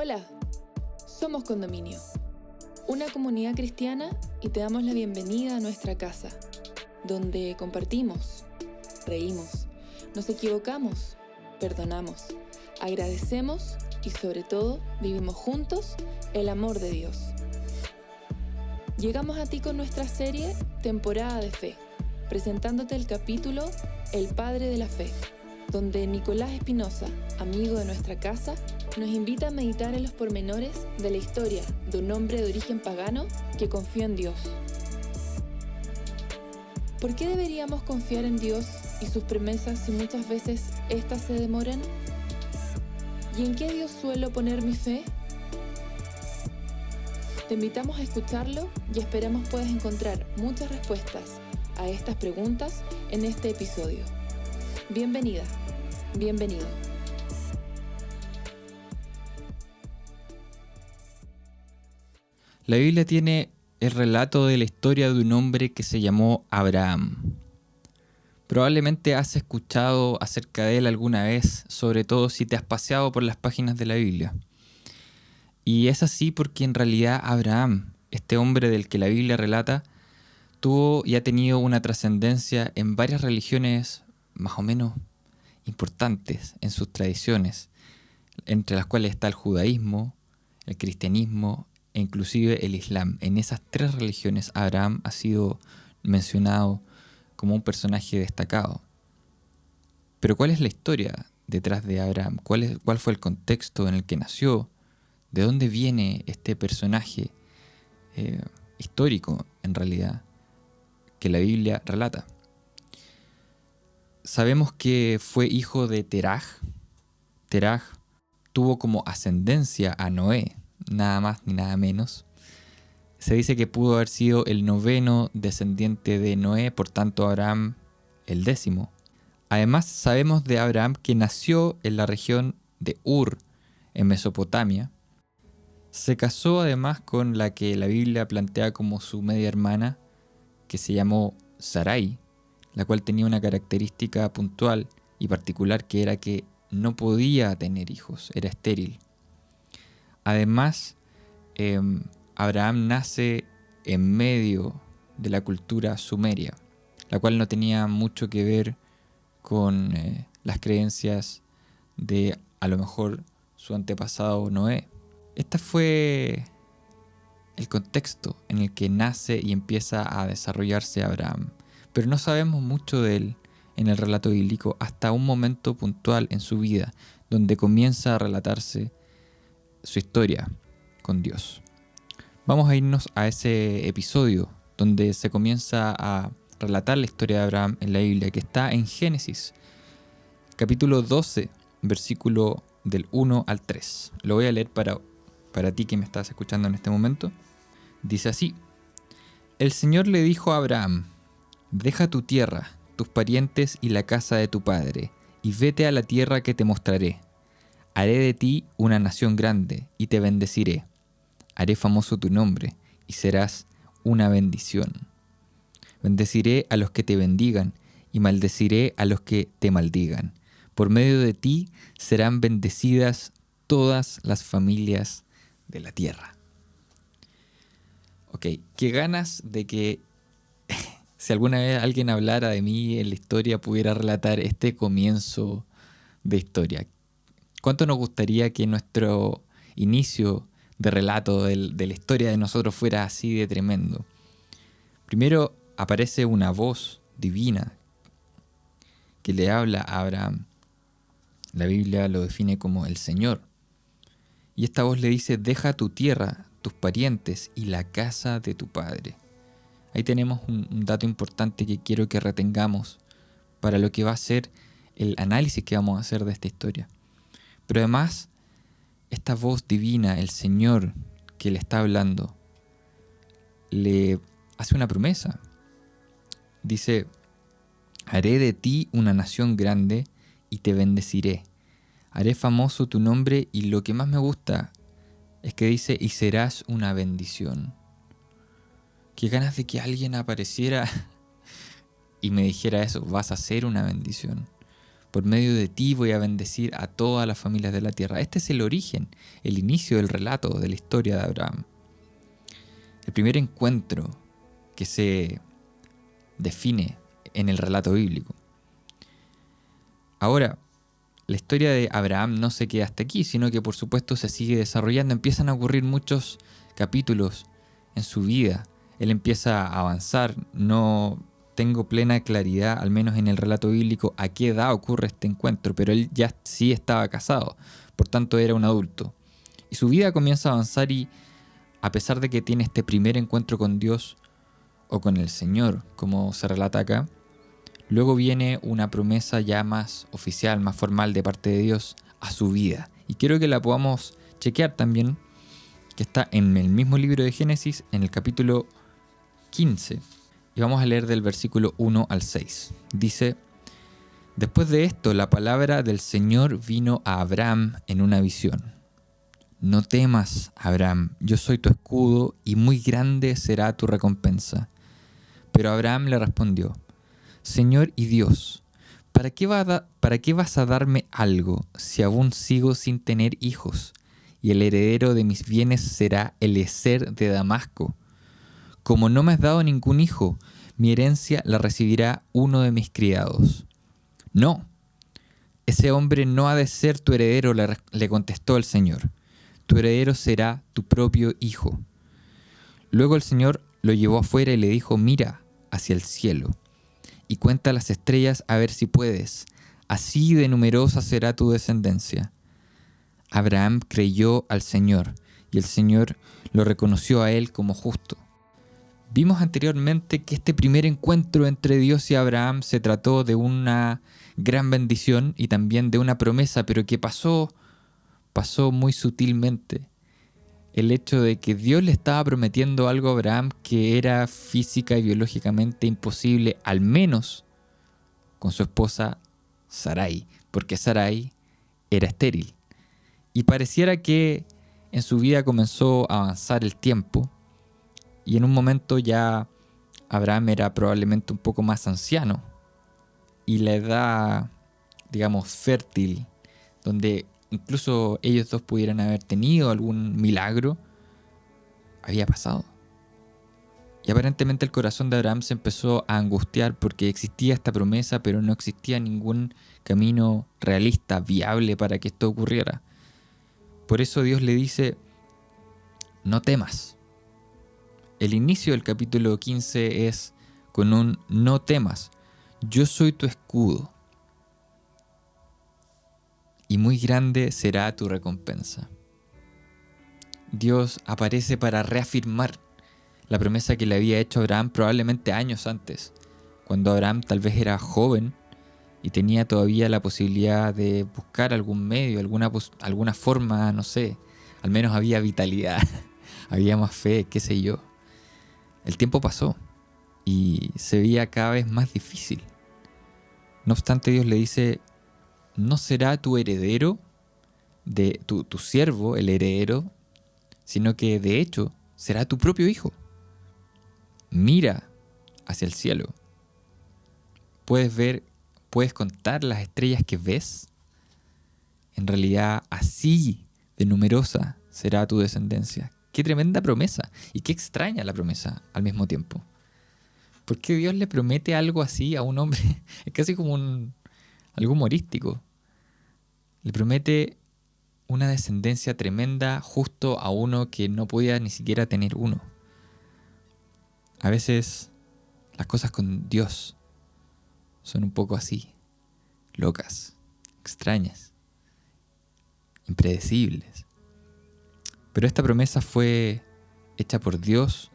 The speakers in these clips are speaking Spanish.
Hola, somos Condominio, una comunidad cristiana y te damos la bienvenida a nuestra casa, donde compartimos, reímos, nos equivocamos, perdonamos, agradecemos y sobre todo vivimos juntos el amor de Dios. Llegamos a ti con nuestra serie Temporada de Fe, presentándote el capítulo El Padre de la Fe, donde Nicolás Espinosa, amigo de nuestra casa, nos invita a meditar en los pormenores de la historia de un hombre de origen pagano que confió en Dios. ¿Por qué deberíamos confiar en Dios y sus promesas si muchas veces éstas se demoran? ¿Y en qué Dios suelo poner mi fe? Te invitamos a escucharlo y esperamos puedas encontrar muchas respuestas a estas preguntas en este episodio. Bienvenida, bienvenido. La Biblia tiene el relato de la historia de un hombre que se llamó Abraham. Probablemente has escuchado acerca de él alguna vez, sobre todo si te has paseado por las páginas de la Biblia. Y es así porque en realidad Abraham, este hombre del que la Biblia relata, tuvo y ha tenido una trascendencia en varias religiones más o menos importantes en sus tradiciones, entre las cuales está el judaísmo, el cristianismo e inclusive el islam. En esas tres religiones Abraham ha sido mencionado como un personaje destacado. Pero ¿cuál es la historia detrás de Abraham? ¿Cuál fue el contexto en el que nació? ¿De dónde viene este personaje histórico, en realidad, que la Biblia relata? Sabemos que fue hijo de Teraj. Teraj tuvo como ascendencia a Noé, nada más ni nada menos. Se dice que pudo haber sido el 9º descendiente de Noé, por tanto Abraham el 10º. Además sabemos de Abraham que nació en la región de Ur, en Mesopotamia. Se casó además con la que la Biblia plantea como su media hermana, que se llamó Sarai, la cual tenía una característica puntual y particular, que era que no podía tener hijos, era estéril. Además, Abraham nace en medio de la cultura sumeria, la cual no tenía mucho que ver con las creencias de a lo mejor su antepasado Noé. Este fue el contexto en el que nace y empieza a desarrollarse Abraham, pero no sabemos mucho de él en el relato bíblico hasta un momento puntual en su vida, donde comienza a relatarse su historia con Dios. Vamos a irnos a ese episodio donde se comienza a relatar la historia de Abraham en la Biblia, que está en Génesis, capítulo 12, versículo del 1 al 3. Lo voy a leer para ti que me estás escuchando en este momento. Dice así: El Señor le dijo a Abraham: Deja tu tierra, tus parientes y la casa de tu padre, y vete a la tierra que te mostraré. Haré de ti una nación grande, y te bendeciré. Haré famoso tu nombre, y serás una bendición. Bendeciré a los que te bendigan, y maldeciré a los que te maldigan. Por medio de ti serán bendecidas todas las familias de la tierra. Ok, qué ganas de que si alguna vez alguien hablara de mí en la historia pudiera relatar este comienzo de historia. ¿Cuánto nos gustaría que nuestro inicio de relato de la historia de nosotros fuera así de tremendo? Primero aparece una voz divina que le habla a Abraham. La Biblia lo define como el Señor. Y esta voz le dice: deja tu tierra, tus parientes y la casa de tu padre. Ahí tenemos un dato importante que quiero que retengamos para lo que va a ser el análisis que vamos a hacer de esta historia. Pero además, esta voz divina, el Señor que le está hablando, le hace una promesa. Dice: haré de ti una nación grande y te bendeciré. Haré famoso tu nombre, y lo que más me gusta es que dice: y serás una bendición. Qué ganas de que alguien apareciera y me dijera eso: vas a ser una bendición. Por medio de ti voy a bendecir a todas las familias de la tierra. Este es el origen, el inicio del relato de la historia de Abraham. El primer encuentro que se define en el relato bíblico. Ahora, la historia de Abraham no se queda hasta aquí, sino que por supuesto se sigue desarrollando. Empiezan a ocurrir muchos capítulos en su vida. Él empieza a avanzar. No tengo plena claridad, al menos en el relato bíblico, a qué edad ocurre este encuentro, pero él ya sí estaba casado, por tanto era un adulto. Y su vida comienza a avanzar y, a pesar de que tiene este primer encuentro con Dios o con el Señor, como se relata acá, luego viene una promesa ya más oficial, más formal de parte de Dios a su vida. Y quiero que la podamos chequear también, que está en el mismo libro de Génesis, en el capítulo 15. Y vamos a leer del versículo 1 al 6. Dice: Después de esto, la palabra del Señor vino a Abraham en una visión. No temas, Abraham, yo soy tu escudo y muy grande será tu recompensa. Pero Abraham le respondió: Señor y Dios, ¿para qué vas a darme algo si aún sigo sin tener hijos? Y el heredero de mis bienes será Eliezer de Damasco. Como no me has dado ningún hijo, mi herencia la recibirá uno de mis criados. No, ese hombre no ha de ser tu heredero, le contestó el Señor. Tu heredero será tu propio hijo. Luego el Señor lo llevó afuera y le dijo: Mira hacia el cielo y cuenta las estrellas a ver si puedes. Así de numerosa será tu descendencia. Abraham creyó al Señor y el Señor lo reconoció a él como justo. Vimos anteriormente que este primer encuentro entre Dios y Abraham se trató de una gran bendición y también de una promesa, pero que pasó muy sutilmente. El hecho de que Dios le estaba prometiendo algo a Abraham que era física y biológicamente imposible, al menos con su esposa Sarai, porque Sarai era estéril. Y pareciera que en su vida comenzó a avanzar el tiempo y en un momento ya Abraham era probablemente un poco más anciano y la edad, digamos, fértil, donde incluso ellos dos pudieran haber tenido algún milagro, había pasado. Y aparentemente el corazón de Abraham se empezó a angustiar porque existía esta promesa, pero no existía ningún camino realista, viable para que esto ocurriera. Por eso Dios le dice: no temas. El inicio del capítulo 15 es con un no temas. Yo soy tu escudo. Y muy grande será tu recompensa. Dios aparece para reafirmar la promesa que le había hecho a Abraham probablemente años antes, cuando Abraham tal vez era joven y tenía todavía la posibilidad de buscar algún medio, alguna forma, no sé, al menos había vitalidad, había más fe, qué sé yo. El tiempo pasó y se veía cada vez más difícil. No obstante, Dios le dice: no será tu heredero, de tu siervo, el heredero, sino que de hecho será tu propio hijo. Mira hacia el cielo. Puedes contar las estrellas que ves. En realidad, así de numerosa será tu descendencia. Qué tremenda promesa y qué extraña la promesa al mismo tiempo. ¿Por qué Dios le promete algo así a un hombre? Es casi como algo humorístico. Le promete una descendencia tremenda justo a uno que no podía ni siquiera tener uno. A veces las cosas con Dios son un poco así, locas, extrañas, impredecibles. Pero esta promesa fue hecha por Dios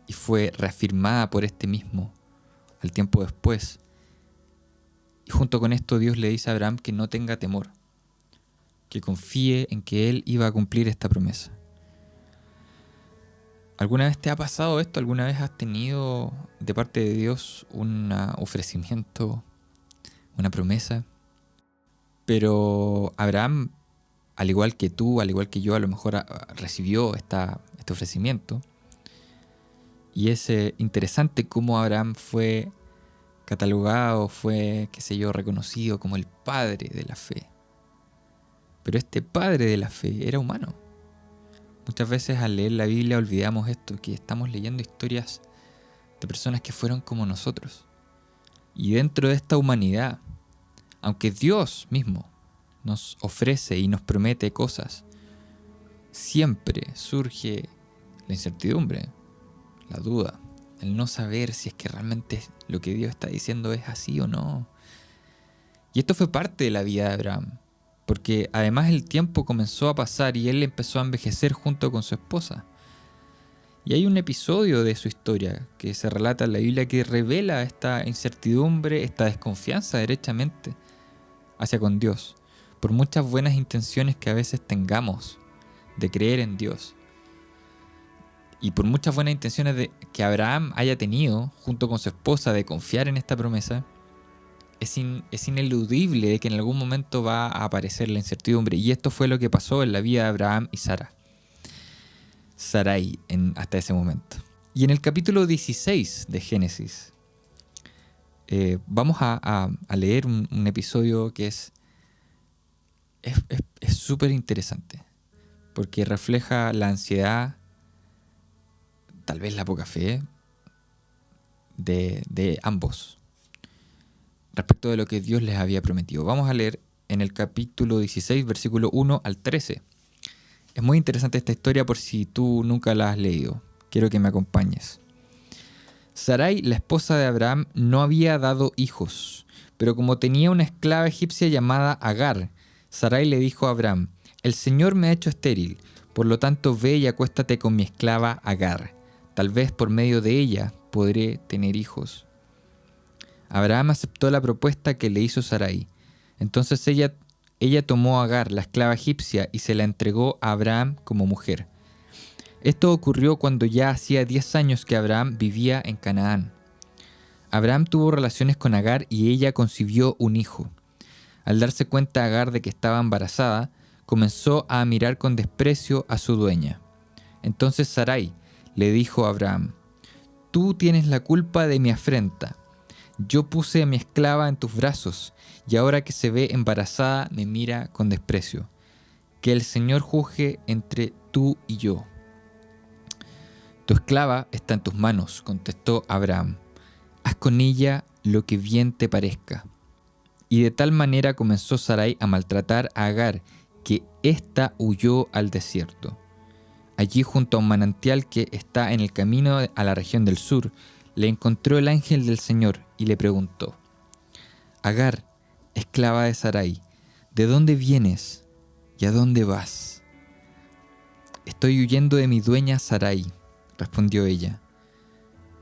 y fue reafirmada por este mismo al tiempo después. Y junto con esto Dios le dice a Abraham que no tenga temor, que confíe en que él iba a cumplir esta promesa. ¿Alguna vez te ha pasado esto? ¿Alguna vez has tenido de parte de Dios un ofrecimiento, una promesa? Pero Abraham, al igual que tú, al igual que yo, a lo mejor recibió este ofrecimiento. Y es interesante cómo Abraham fue catalogado, fue, qué sé yo, reconocido como el padre de la fe. Pero este padre de la fe era humano. Muchas veces al leer la Biblia olvidamos esto, que estamos leyendo historias de personas que fueron como nosotros. Y dentro de esta humanidad, aunque Dios mismo nos ofrece y nos promete cosas, siempre surge la incertidumbre, la duda, el no saber si es que realmente lo que Dios está diciendo es así o no. Y esto fue parte de la vida de Abraham, porque además el tiempo comenzó a pasar y él empezó a envejecer junto con su esposa. Y hay un episodio de su historia que se relata en la Biblia que revela esta incertidumbre, esta desconfianza derechamente hacia con Dios, por muchas buenas intenciones que a veces tengamos de creer en Dios. Y por muchas buenas intenciones que Abraham haya tenido junto con su esposa de confiar en esta promesa, es ineludible de que en algún momento va a aparecer la incertidumbre. Y esto fue lo que pasó en la vida de Abraham y Sarai hasta ese momento. Y en el capítulo 16 de Génesis vamos a leer un episodio que es súper interesante, porque refleja la ansiedad, tal vez la poca fe de ambos respecto de lo que Dios les había prometido. Vamos a leer en el capítulo 16, versículo 1 al 13. Es muy interesante esta historia por si tú nunca la has leído. Quiero que me acompañes. Sarai, la esposa de Abraham, no había dado hijos, pero como tenía una esclava egipcia llamada Agar, Sarai le dijo a Abraham: «El Señor me ha hecho estéril, por lo tanto ve y acuéstate con mi esclava Agar. Tal vez por medio de ella podré tener hijos». Abraham aceptó la propuesta que le hizo Sarai. Entonces ella tomó a Agar, la esclava egipcia, y se la entregó a Abraham como mujer. Esto ocurrió cuando ya hacía 10 años que Abraham vivía en Canaán. Abraham tuvo relaciones con Agar y ella concibió un hijo. Al darse cuenta Agar de que estaba embarazada, comenzó a mirar con desprecio a su dueña. Entonces Sarai le dijo a Abraham: «Tú tienes la culpa de mi afrenta. Yo puse a mi esclava en tus brazos, y ahora que se ve embarazada me mira con desprecio. Que el Señor juzgue entre tú y yo». «Tu esclava está en tus manos», contestó Abraham. «Haz con ella lo que bien te parezca». Y de tal manera comenzó Sarai a maltratar a Agar, que ésta huyó al desierto. Allí, junto a un manantial que está en el camino a la región del sur, le encontró el ángel del Señor y le preguntó: «Agar, esclava de Sarai, ¿de dónde vienes y a dónde vas?». «Estoy huyendo de mi dueña Sarai», respondió ella.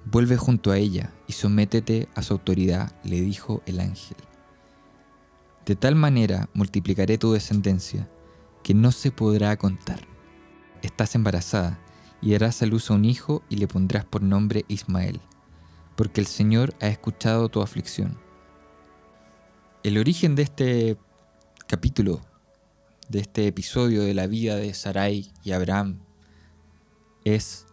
«Vuelve junto a ella y sométete a su autoridad», le dijo el ángel. «De tal manera multiplicaré tu descendencia que no se podrá contar. Estás embarazada y darás a luz a un hijo y le pondrás por nombre Ismael, porque el Señor ha escuchado tu aflicción». El origen de este capítulo, de este episodio de la vida de Sarai y Abraham, es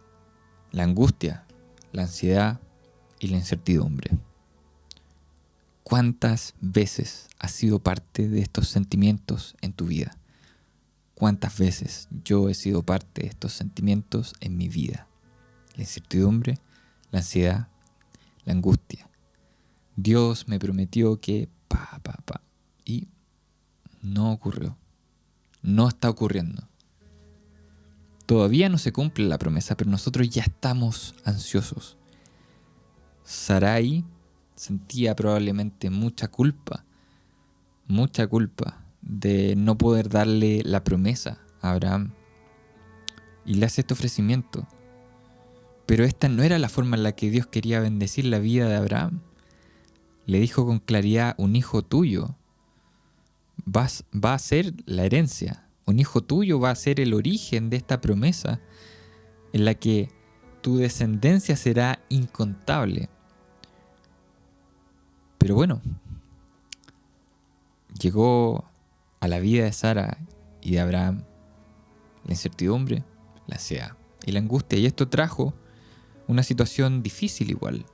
la angustia, la ansiedad y la incertidumbre. ¿Cuántas veces has sido parte de estos sentimientos en tu vida? ¿Cuántas veces yo he sido parte de estos sentimientos en mi vida? La incertidumbre, la ansiedad, la angustia. Dios me prometió que y no ocurrió. No está ocurriendo. Todavía no se cumple la promesa, pero nosotros ya estamos ansiosos. Sarai sentía probablemente mucha culpa de no poder darle la promesa a Abraham. Y le hace este ofrecimiento. Pero esta no era la forma en la que Dios quería bendecir la vida de Abraham. Le dijo con claridad: un hijo tuyo va a ser la herencia. Un hijo tuyo va a ser el origen de esta promesa en la que tu descendencia será incontable. Pero bueno, llegó a la vida de Sara y de Abraham la incertidumbre, la ansiedad y la angustia, y esto trajo una situación difícil igual.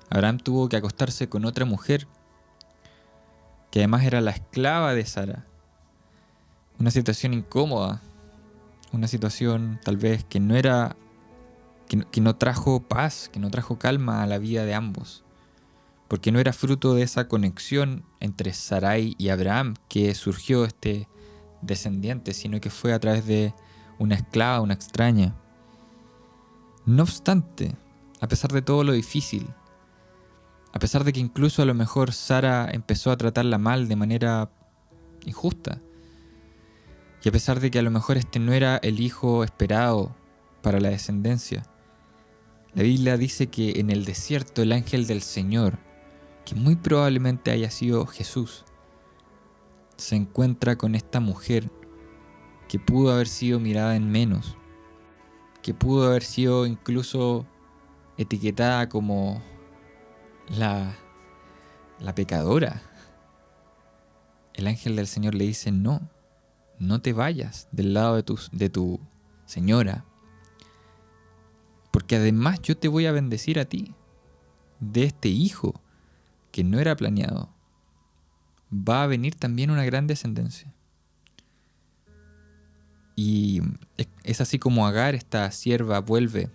Abraham tuvo que acostarse con otra mujer, que además era la esclava de Sara. Una situación incómoda, una situación tal vez que no trajo paz, que no trajo calma a la vida de ambos, porque no era fruto de esa conexión entre Sarai y Abraham que surgió este descendiente, sino que fue a través de una esclava, una extraña. No obstante, a pesar de todo lo difícil, a pesar de que incluso a lo mejor Sara empezó a tratarla mal de manera injusta, y a pesar de que a lo mejor este no era el hijo esperado para la descendencia, la Biblia dice que en el desierto el ángel del Señor, que muy probablemente haya sido Jesús, se encuentra con esta mujer que pudo haber sido mirada en menos, que pudo haber sido incluso etiquetada como la pecadora. El ángel del Señor le dice: no te vayas del lado de tu señora, porque además yo te voy a bendecir a ti. De este hijo que no era planeado va a venir también una gran descendencia. Y es así como Agar, esta sierva, vuelve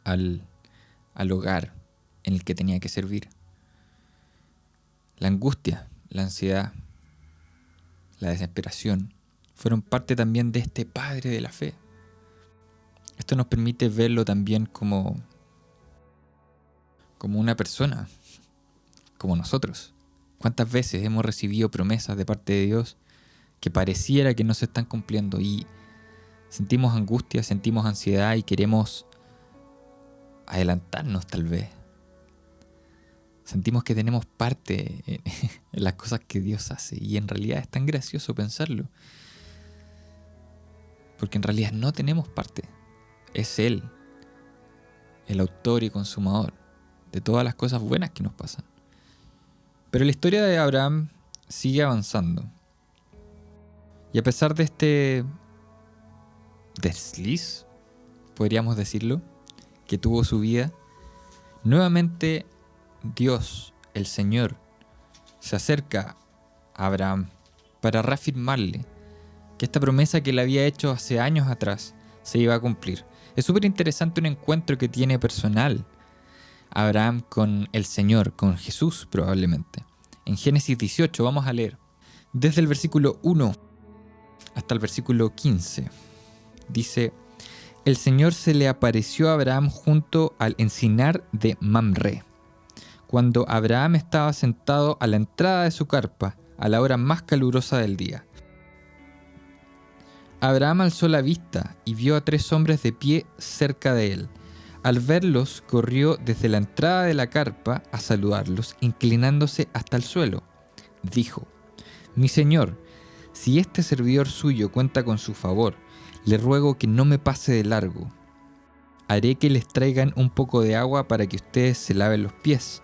al hogar en el que tenía que servir. La angustia, la ansiedad, la desesperación fueron parte también de este padre de la fe. Esto nos permite verlo también como una persona, como nosotros. ¿Cuántas veces hemos recibido promesas de parte de Dios que pareciera que no se están cumpliendo y sentimos angustia, sentimos ansiedad y queremos adelantarnos tal vez? Sentimos que tenemos parte en las cosas que Dios hace, y en realidad es tan gracioso pensarlo, porque en realidad no tenemos parte. Es Él, el autor y consumador de todas las cosas buenas que nos pasan. Pero la historia de Abraham sigue avanzando, y a pesar de este desliz, podríamos decirlo, que tuvo su vida, nuevamente Dios, el Señor, se acerca a Abraham para reafirmarle que esta promesa que le había hecho hace años atrás se iba a cumplir. Es súper interesante un encuentro que tiene personal Abraham con el Señor, con Jesús probablemente. En Génesis 18 vamos a leer desde el versículo 1 hasta el versículo 15. Dice: el Señor se le apareció a Abraham junto al encinar de Mamre, cuando Abraham estaba sentado a la entrada de su carpa a la hora más calurosa del día. Abraham alzó la vista y vio a 3 hombres de pie cerca de él. Al verlos, corrió desde la entrada de la carpa a saludarlos, inclinándose hasta el suelo. Dijo: mi señor, si este servidor suyo cuenta con su favor, le ruego que no me pase de largo. Haré que les traigan un poco de agua para que ustedes se laven los pies,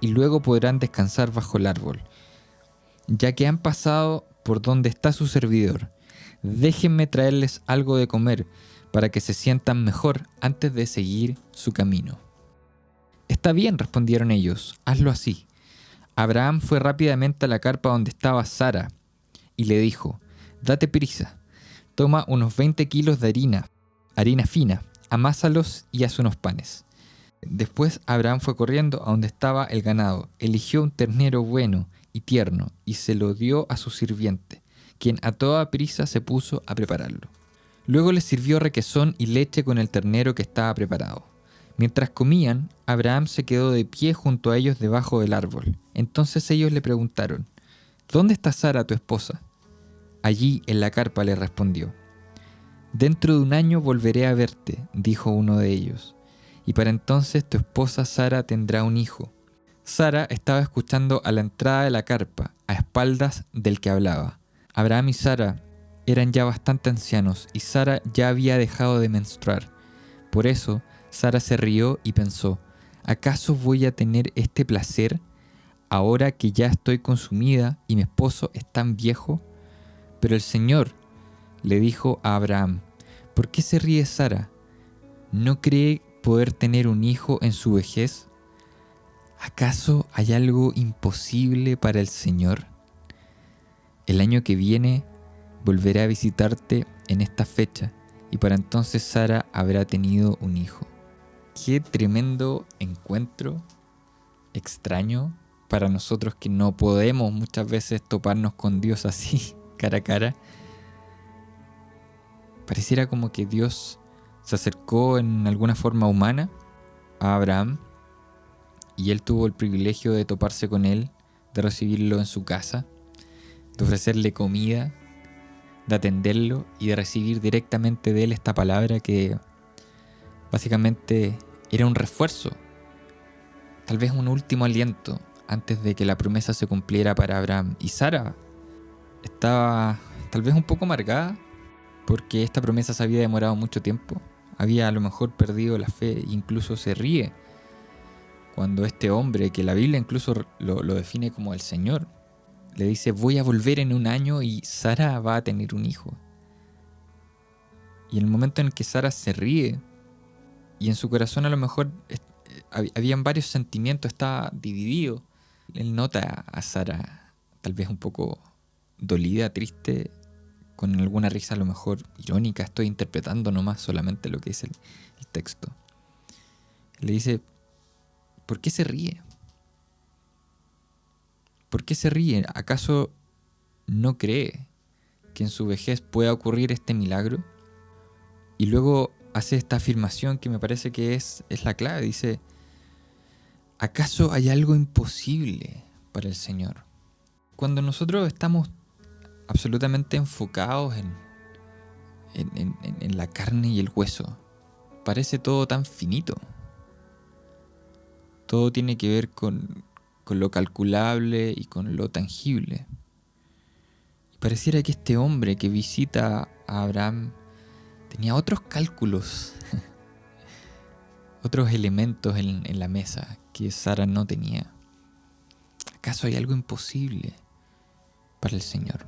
y luego podrán descansar bajo el árbol. Ya que han pasado por donde está su servidor, déjenme traerles algo de comer para que se sientan mejor antes de seguir su camino. Está bien, respondieron ellos, hazlo así. Abraham fue rápidamente a la carpa donde estaba Sara y le dijo: date prisa, toma unos 20 kilos de harina fina, amásalos y haz unos panes. Después Abraham fue corriendo a donde estaba el ganado, eligió un ternero bueno y tierno y se lo dio a su sirviente, quien a toda prisa se puso a prepararlo. Luego les sirvió requesón y leche con el ternero que estaba preparado. Mientras comían, Abraham se quedó de pie junto a ellos debajo del árbol. Entonces ellos le preguntaron: ¿dónde está Sara, tu esposa? Allí en la carpa, le respondió. Dentro de un año volveré a verte, dijo uno de ellos, y para entonces tu esposa Sara tendrá un hijo. Sara estaba escuchando a la entrada de la carpa, a espaldas del que hablaba. Abraham y Sara eran ya bastante ancianos y Sara ya había dejado de menstruar. Por eso Sara se rió y pensó: ¿acaso voy a tener este placer ahora que ya estoy consumida y mi esposo es tan viejo? Pero el Señor le dijo a Abraham: ¿por qué se ríe Sara? ¿No cree poder tener un hijo en su vejez? ¿Acaso hay algo imposible para el Señor? El año que viene volveré a visitarte en esta fecha y para entonces Sara habrá tenido un hijo. Qué tremendo encuentro extraño para nosotros que no podemos muchas veces toparnos con Dios así, cara a cara. Pareciera como que Dios se acercó en alguna forma humana a Abraham y él tuvo el privilegio de toparse con él, de recibirlo en su casa, de ofrecerle comida, de atenderlo y de recibir directamente de él esta palabra que básicamente era un refuerzo, tal vez un último aliento antes de que la promesa se cumpliera para Abraham. Y Sara estaba tal vez un poco amargada porque esta promesa se había demorado mucho tiempo. Había a lo mejor perdido la fe, incluso se ríe cuando este hombre, que la Biblia incluso lo define como el Señor, le dice: voy a volver en un año y Sara va a tener un hijo. Y en el momento en el que Sara se ríe, y en su corazón a lo mejor habían varios sentimientos, estaba dividido, él nota a Sara tal vez un poco dolida, triste, con alguna risa a lo mejor irónica. Estoy interpretando nomás solamente lo que es el texto. Le dice: ¿por qué se ríe? ¿Por qué se ríe? ¿Acaso no cree que en su vejez pueda ocurrir este milagro? Y luego hace esta afirmación que me parece que es la clave. Dice: ¿acaso hay algo imposible para el Señor? Cuando nosotros estamos absolutamente enfocados en la carne y el hueso, parece todo tan finito. Todo tiene que ver con lo calculable y con lo tangible. Y pareciera que este hombre que visita a Abraham tenía otros cálculos, otros elementos en la mesa que Sara no tenía. ¿Acaso hay algo imposible para el Señor?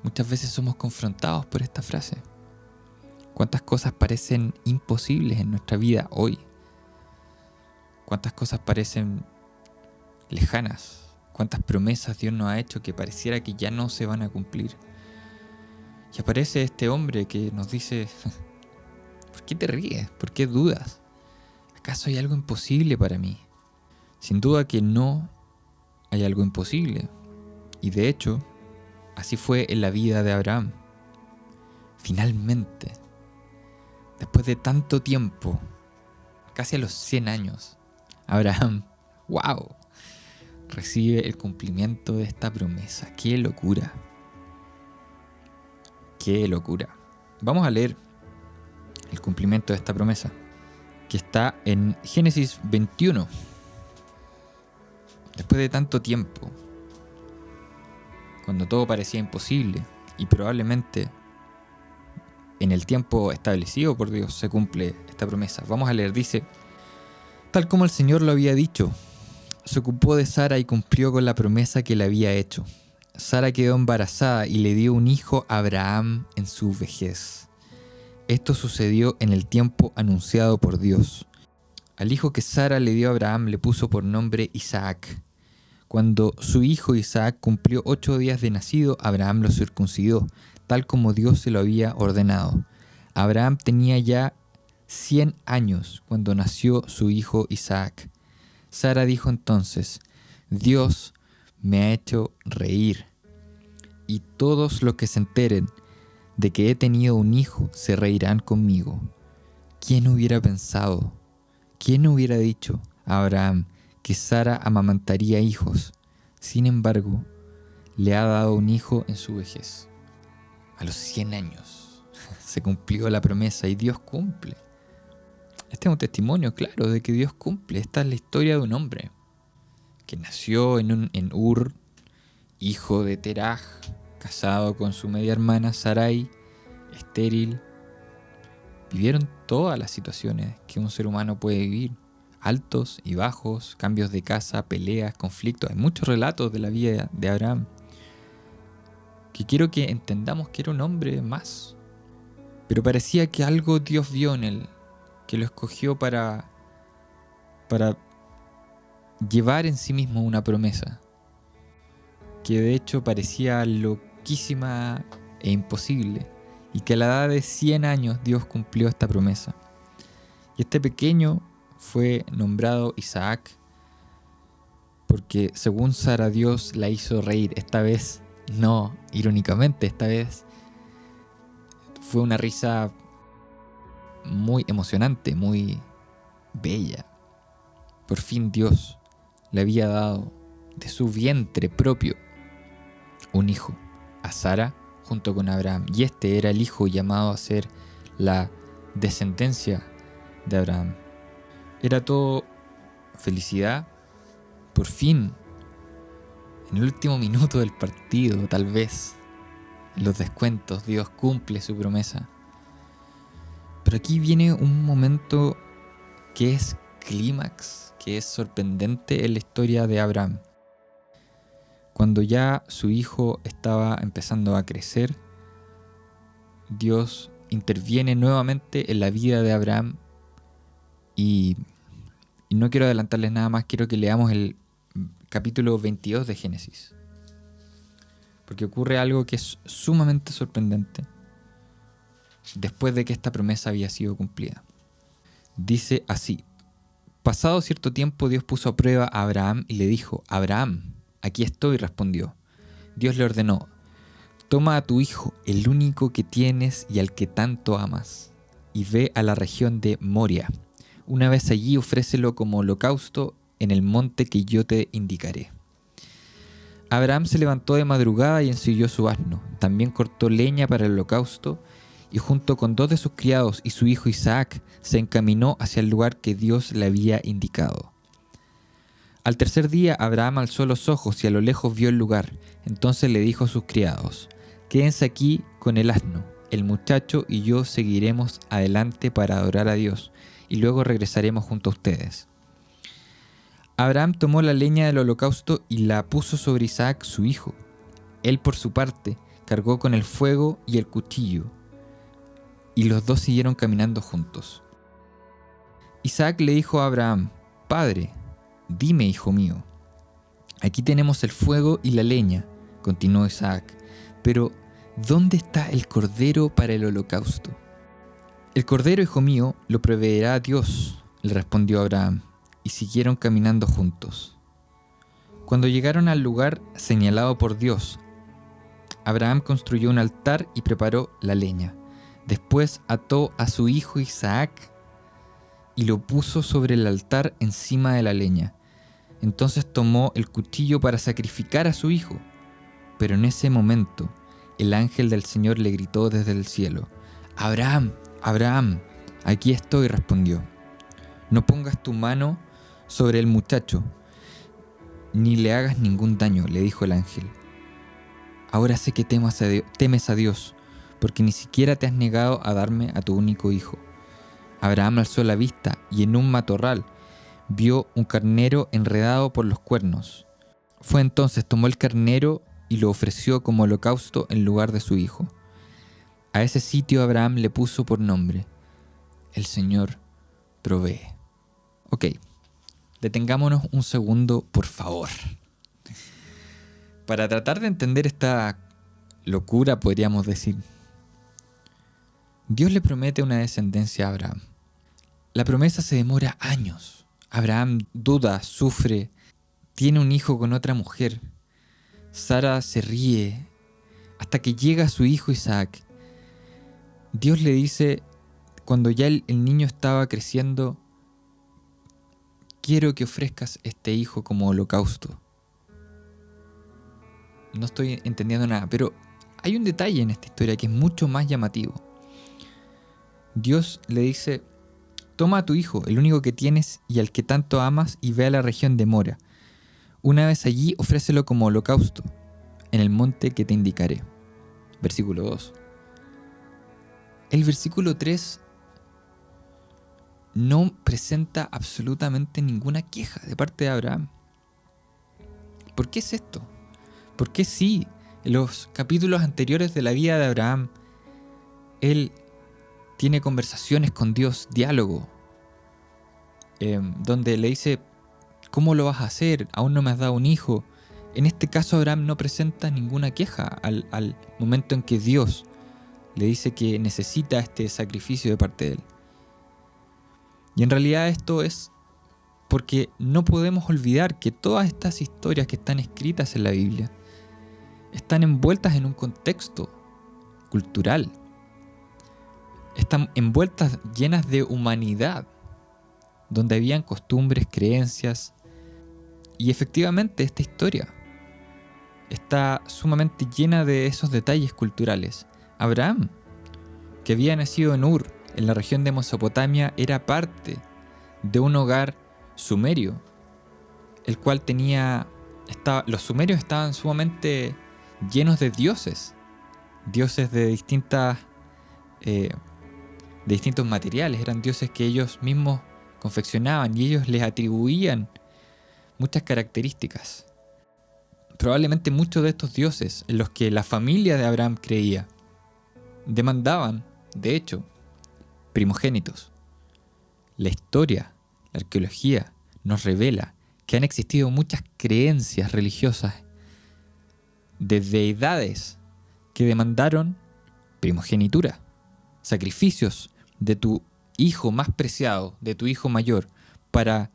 Muchas veces somos confrontados por esta frase. ¿Cuántas cosas parecen imposibles en nuestra vida hoy? ¿Cuántas cosas parecen lejanas? ¿Cuántas promesas Dios nos ha hecho que pareciera que ya no se van a cumplir? Y aparece este hombre que nos dice: ¿por qué te ríes? ¿Por qué dudas? ¿Acaso hay algo imposible para mí? Sin duda que no hay algo imposible. Y de hecho, así fue en la vida de Abraham. Finalmente, después de tanto tiempo, casi a los 100 años, Abraham, ¡wow!, recibe el cumplimiento de esta promesa. ¡Qué locura! ¡Qué locura! Vamos a leer el cumplimiento de esta promesa, que está en Génesis 21. Después de tanto tiempo, cuando todo parecía imposible, y probablemente en el tiempo establecido por Dios se cumple esta promesa. Vamos a leer, dice: tal como el Señor lo había dicho, se ocupó de Sara y cumplió con la promesa que le había hecho. Sara quedó embarazada y le dio un hijo a Abraham en su vejez. Esto sucedió en el tiempo anunciado por Dios. Al hijo que Sara le dio a Abraham le puso por nombre Isaac. Cuando su hijo Isaac cumplió 8 días de nacido, Abraham lo circuncidó, tal como Dios se lo había ordenado. Abraham tenía ya 100 años cuando nació su hijo Isaac. Sara dijo entonces: Dios me ha hecho reír, y todos los que se enteren de que he tenido un hijo se reirán conmigo. ¿Quién hubiera pensado? ¿Quién hubiera dicho a Abraham que Sara amamantaría hijos? Sin embargo, le ha dado un hijo en su vejez. A los 100 años se cumplió la promesa y Dios cumple. Este es un testimonio claro de que Dios cumple. Esta es la historia de un hombre que nació en Ur, hijo de Teraj, casado con su media hermana Sarai, estéril. Vivieron todas las situaciones que un ser humano puede vivir. Altos y bajos, cambios de casa, peleas, conflictos. Hay muchos relatos de la vida de Abraham que quiero que entendamos que era un hombre más. Pero parecía que algo Dios vio en él, que lo escogió para para llevar en sí mismo una promesa que de hecho parecía loquísima e imposible, y que a la edad de 100 años Dios cumplió esta promesa. Y este pequeño fue nombrado Isaac porque, según Sara, Dios la hizo reír. Esta vez no irónicamente, esta vez fue una risa muy emocionante, muy bella. Por fin Dios le había dado de su vientre propio un hijo a Sara junto con Abraham, y este era el hijo llamado a ser la descendencia de Abraham. Era todo felicidad. Por fin, en el último minuto del partido, tal vez, en los descuentos, Dios cumple su promesa. Pero aquí viene un momento que es clímax, que es sorprendente en la historia de Abraham. Cuando ya su hijo estaba empezando a crecer, Dios interviene nuevamente en la vida de Abraham y no quiero adelantarles nada más, quiero que leamos el capítulo 22 de Génesis, porque ocurre algo que es sumamente sorprendente después de que esta promesa había sido cumplida. Dice así: pasado cierto tiempo, Dios puso a prueba a Abraham y le dijo: Abraham, aquí estoy, respondió. Dios le ordenó: toma a tu hijo, el único que tienes y al que tanto amas, y ve a la región de Moria. Una vez allí, ofrécelo como holocausto en el monte que yo te indicaré. Abraham se levantó de madrugada y ensilló su asno. También cortó leña para el holocausto y, junto con 2 de sus criados y su hijo Isaac, se encaminó hacia el lugar que Dios le había indicado. Al tercer día, Abraham alzó los ojos y a lo lejos vio el lugar. Entonces le dijo a sus criados: quédense aquí con el asno. El muchacho y yo seguiremos adelante para adorar a Dios, y luego regresaremos junto a ustedes. Abraham tomó la leña del holocausto y la puso sobre Isaac, su hijo. Él, por su parte, cargó con el fuego y el cuchillo, y los dos siguieron caminando juntos. Isaac le dijo a Abraham: Padre, dime, hijo mío. Aquí tenemos el fuego y la leña, continuó Isaac, pero ¿dónde está el cordero para el holocausto? El cordero, hijo mío, lo proveerá Dios, le respondió Abraham, y siguieron caminando juntos. Cuando llegaron al lugar señalado por Dios, Abraham construyó un altar y preparó la leña. Después ató a su hijo Isaac y lo puso sobre el altar encima de la leña. Entonces tomó el cuchillo para sacrificar a su hijo. Pero en ese momento, el ángel del Señor le gritó desde el cielo: Abraham, Abraham, aquí estoy, respondió. No pongas tu mano sobre el muchacho, ni le hagas ningún daño, le dijo el ángel. Ahora sé que temes a Dios, porque ni siquiera te has negado a darme a tu único hijo. Abraham alzó la vista y en un matorral vio un carnero enredado por los cuernos. Fue entonces, tomó el carnero y lo ofreció como holocausto en lugar de su hijo. A ese sitio Abraham le puso por nombre: El Señor provee. Ok, detengámonos un segundo, por favor. Para tratar de entender esta locura, podríamos decir, Dios le promete una descendencia a Abraham. La promesa se demora años. Abraham duda, sufre, tiene un hijo con otra mujer. Sara se ríe hasta que llega su hijo Isaac. Dios le dice, cuando ya el niño estaba creciendo: quiero que ofrezcas este hijo como holocausto. No estoy entendiendo nada, pero hay un detalle en esta historia que es mucho más llamativo. Dios le dice: toma a tu hijo, el único que tienes y al que tanto amas, y ve a la región de Moria. Una vez allí, ofrécelo como holocausto en el monte que te indicaré. Versículo 2. El versículo 3 no presenta absolutamente ninguna queja de parte de Abraham. ¿Por qué es esto? ¿Por qué sí? En los capítulos anteriores de la vida de Abraham, él tiene conversaciones con Dios, diálogo. donde le dice, ¿cómo lo vas a hacer? Aún no me has dado un hijo. En este caso Abraham no presenta ninguna queja al momento en que Dios le dice que necesita este sacrificio de parte de él. Y en realidad esto es porque no podemos olvidar que todas estas historias que están escritas en la Biblia están envueltas en un contexto cultural. Están envueltas llenas de humanidad, donde habían costumbres, creencias. Y efectivamente esta historia está sumamente llena de esos detalles culturales. Abraham, que había nacido en Ur, en la región de Mesopotamia, era parte de un hogar sumerio, el cual los sumerios estaban sumamente llenos de dioses de distintos materiales. Eran dioses que ellos mismos confeccionaban y ellos les atribuían muchas características. Probablemente muchos de estos dioses en los que la familia de Abraham creía demandaban, de hecho, primogénitos. La historia, la arqueología nos revela que han existido muchas creencias religiosas de deidades que demandaron primogenitura, sacrificios de tu hijo más preciado, de tu hijo mayor, para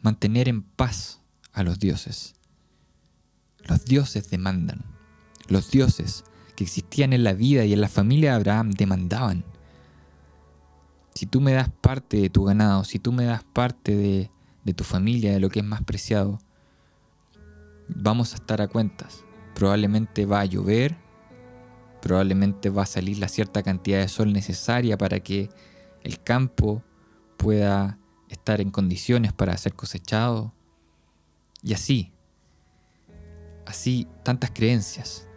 mantener en paz a los dioses. Los dioses demandan. Los dioses que existían en la vida y en la familia de Abraham demandaban. Si tú me das parte de tu ganado, si tú me das parte de tu familia, de lo que es más preciado, vamos a estar a cuentas. Probablemente va a llover, probablemente va a salir la cierta cantidad de sol necesaria para que el campo pueda estar en condiciones para ser cosechado. Y así tantas creencias.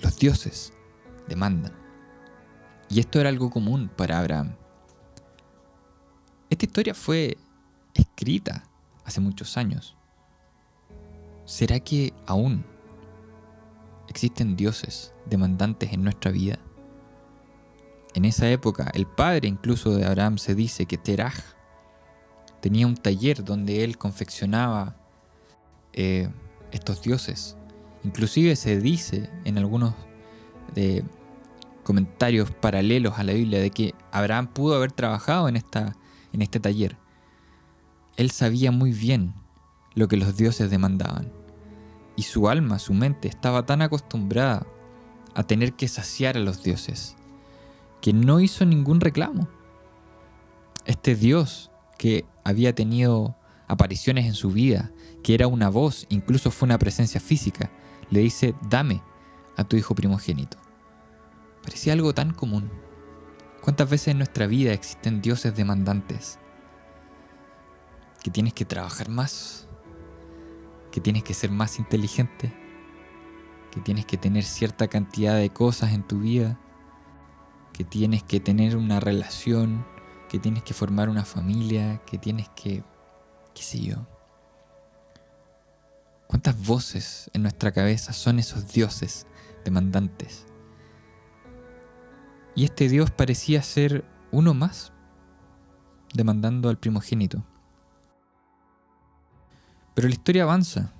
Los dioses demandan. Y esto era algo común para Abraham. Esta historia fue escrita hace muchos años. ¿Será que aún existen dioses demandantes en nuestra vida? En esa época, el padre incluso de Abraham se dice que Teraj tenía un taller donde él confeccionaba estos dioses. Inclusive se dice en algunos comentarios paralelos a la Biblia de que Abraham pudo haber trabajado en este taller. Él sabía muy bien lo que los dioses demandaban. Y su alma, su mente, estaba tan acostumbrada a tener que saciar a los dioses que no hizo ningún reclamo. Este Dios que había tenido apariciones en su vida, que era una voz, incluso fue una presencia física, le dice: dame a tu hijo primogénito. Parecía algo tan común. ¿Cuántas veces en nuestra vida existen dioses demandantes? Que tienes que trabajar más, que tienes que ser más inteligente, que tienes que tener cierta cantidad de cosas en tu vida, que tienes que tener una relación, que tienes que formar una familia, que tienes que, qué sé yo. ¿Cuántas voces en nuestra cabeza son esos dioses demandantes? Y este Dios parecía ser uno más, demandando al primogénito. Pero la historia avanza,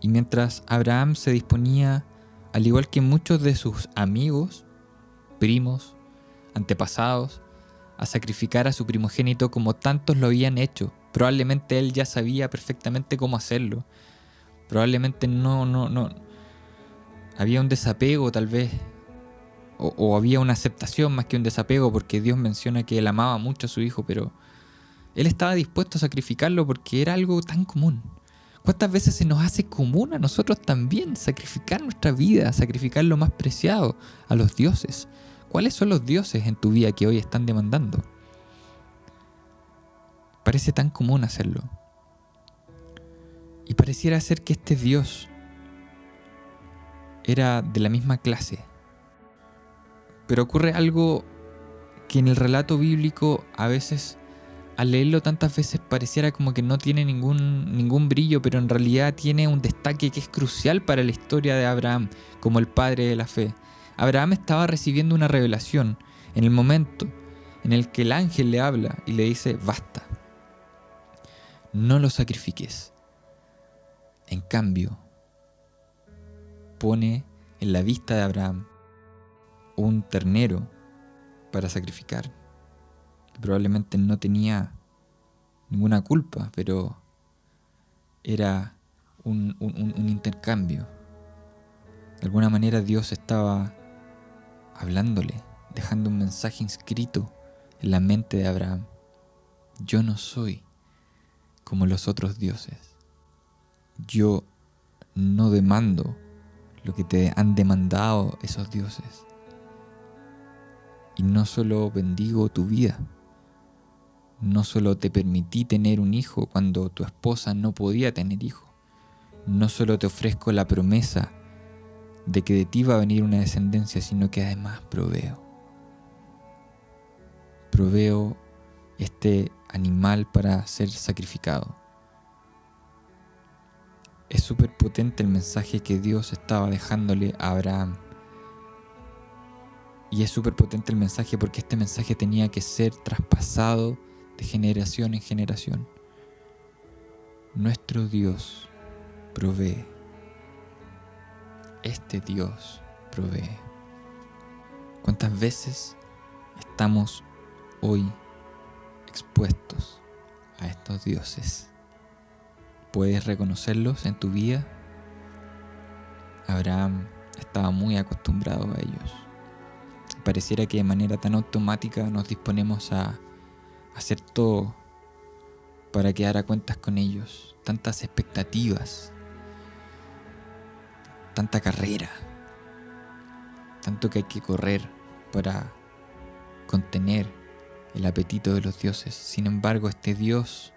y mientras Abraham se disponía, al igual que muchos de sus amigos, primos, antepasados, a sacrificar a su primogénito como tantos lo habían hecho, probablemente él ya sabía perfectamente cómo hacerlo. Probablemente no había un desapego tal vez, o había una aceptación más que un desapego, porque Dios menciona que él amaba mucho a su hijo, pero él estaba dispuesto a sacrificarlo porque era algo tan común. ¿Cuántas veces se nos hace común a nosotros también sacrificar nuestra vida, sacrificar lo más preciado a los dioses? ¿Cuáles son los dioses en tu vida que hoy están demandando? Parece tan común hacerlo. Y pareciera ser que este Dios era de la misma clase. Pero ocurre algo que en el relato bíblico a veces, al leerlo tantas veces, pareciera como que no tiene ningún brillo, pero en realidad tiene un destaque que es crucial para la historia de Abraham como el padre de la fe. Abraham estaba recibiendo una revelación en el momento en el que el ángel le habla y le dice: basta. no lo sacrifiques. En cambio, pone en la vista de Abraham un ternero para sacrificar. Probablemente no tenía ninguna culpa, pero era un intercambio. De alguna manera Dios estaba hablándole, dejando un mensaje inscrito en la mente de Abraham. Yo no soy como los otros dioses. Yo no demando lo que te han demandado esos dioses. Y no solo bendigo tu vida, no solo te permití tener un hijo cuando tu esposa no podía tener hijo, no solo te ofrezco la promesa de que de ti va a venir una descendencia, sino que además proveo este animal para ser sacrificado. Es súper potente el mensaje que Dios estaba dejándole a Abraham. Y es súper potente el mensaje porque este mensaje tenía que ser traspasado de generación en generación. Nuestro Dios provee. Este Dios provee. ¿Cuántas veces estamos hoy expuestos a estos dioses? ¿Puedes reconocerlos en tu vida? Abraham estaba muy acostumbrado a ellos. Pareciera que de manera tan automática nos disponemos a hacer todo para quedar a cuentas con ellos. Tantas expectativas, tanta carrera, tanto que hay que correr para contener el apetito de los dioses. Sin embargo, este Dios,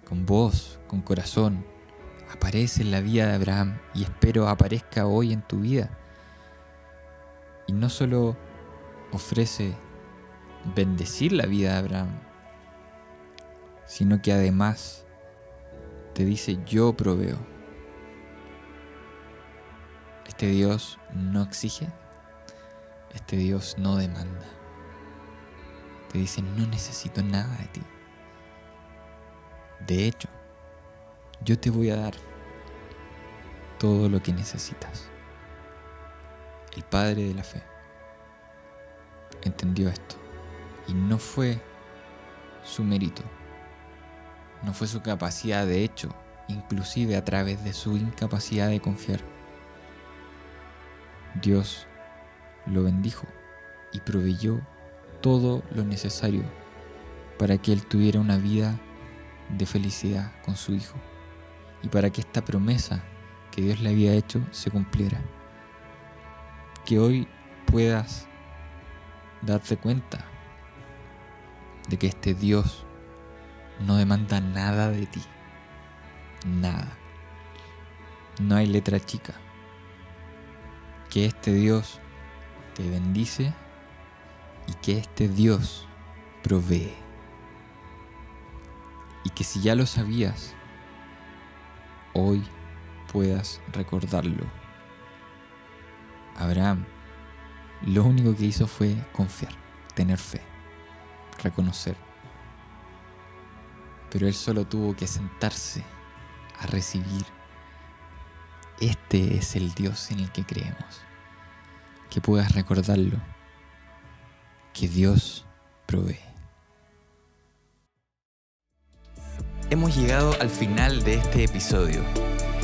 con voz, con corazón, aparece en la vida de Abraham y espero aparezca hoy en tu vida. Y no solo ofrece bendecir la vida de Abraham, sino que además te dice: yo proveo. Este Dios no exige, este Dios no demanda. Te dice: no necesito nada de ti. De hecho, yo te voy a dar todo lo que necesitas. El padre de la fe entendió esto y no fue su mérito, no fue su capacidad, de hecho, inclusive a través de su incapacidad de confiar. Dios lo bendijo y proveyó todo lo necesario para que él tuviera una vida de felicidad con su hijo y para que esta promesa que Dios le había hecho se cumpliera. Que hoy puedas darte cuenta de que este Dios no demanda nada de ti. Nada. No hay letra chica. Que este Dios te bendice y que este Dios provee. Y que si ya lo sabías, hoy puedas recordarlo. Abraham lo único que hizo fue confiar, tener fe, reconocer. Pero él solo tuvo que sentarse a recibir. Este es el Dios en el que creemos. Que puedas recordarlo, que Dios provee. Hemos llegado al final de este episodio.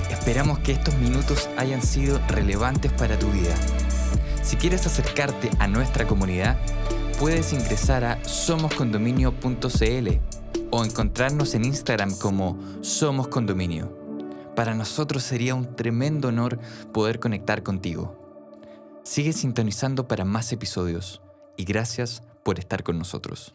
Esperamos que estos minutos hayan sido relevantes para tu vida. Si quieres acercarte a nuestra comunidad, puedes ingresar a somoscondominio.cl o encontrarnos en Instagram como Somos Condominio. Para nosotros sería un tremendo honor poder conectar contigo. Sigue sintonizando para más episodios y gracias por estar con nosotros.